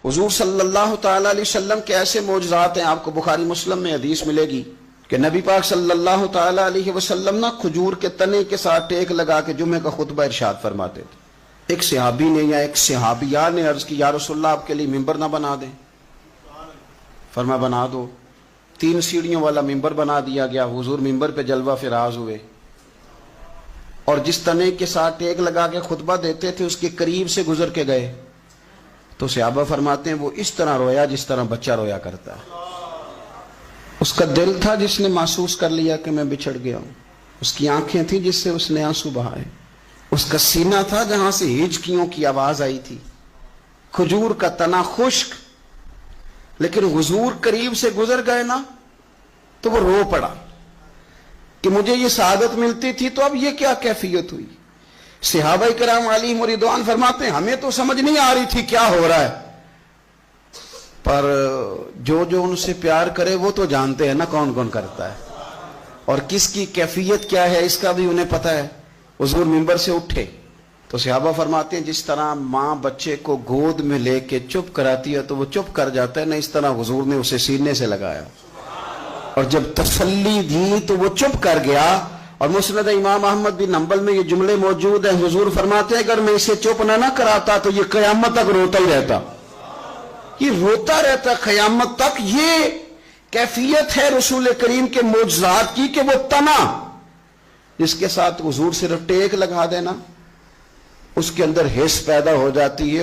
حضور صلی اللہ تعالی علیہ وسلم کے ایسے معجزات ہیں، آپ کو بخاری مسلم میں حدیث ملے گی کہ نبی پاک صلی اللہ تعالی علیہ وسلم نا کھجور کے تنے کے ساتھ ٹیک لگا کے جمعے کا خطبہ ارشاد فرماتے تھے۔ ایک صحابی نے یا ایک صحابیہ نے عرض کی، یا رسول اللہ آپ کے لیے ممبر نہ بنا دیں؟ فرمایا بنا دو۔ 3 سیڑھیوں والا ممبر بنا دیا گیا، حضور ممبر پہ جلوہ فراز ہوئے اور جس تنے کے ساتھ ٹیک لگا کے خطبہ دیتے تھے اس کے قریب سے گزر کے گئے تو صحابہ فرماتے ہیں وہ اس طرح رویا جس طرح بچہ رویا کرتا ہے۔ اس کا دل تھا جس نے محسوس کر لیا کہ میں بچھڑ گیا ہوں، اس کی آنکھیں تھیں جس سے اس نے آنسو بہائے، اس کا سینہ تھا جہاں سے ہچکیوں کی آواز آئی تھی، کھجور کا تنا خشک، لیکن حضور قریب سے گزر گئے نا تو وہ رو پڑا کہ مجھے یہ سعادت ملتی تھی تو اب یہ کیا کیفیت ہوئی۔ صحابہ کرام علیہم رضوان فرماتے ہیں ہمیں تو سمجھ نہیں آ رہی تھی کیا ہو رہا ہے، پر جو ان سے پیار کرے وہ تو جانتے ہیں نا کون کون کرتا ہے اور کس کی کیفیت کیا ہے اس کا بھی انہیں پتہ ہے۔ حضور منبر سے اٹھے تو صحابہ فرماتے ہیں جس طرح ماں بچے کو گود میں لے کے چپ کراتی ہے تو وہ چپ کر جاتا ہے، نہ اس طرح حضور نے اسے سینے سے لگایا اور جب تسلی دی تو وہ چپ کر گیا۔ اور مسند امام احمد بن حنبل میں یہ جملے موجود ہیں، حضور فرماتے ہیں اگر میں اسے چپ نہ کراتا تو یہ قیامت تک روتا ہی رہتا، یہ روتا رہتا قیامت تک۔ یہ کیفیت ہے رسول کریم کے معجزات کی کہ وہ تنا جس کے ساتھ حضور صرف ٹیک لگا دینا اس کے اندر حس پیدا ہو جاتی ہے۔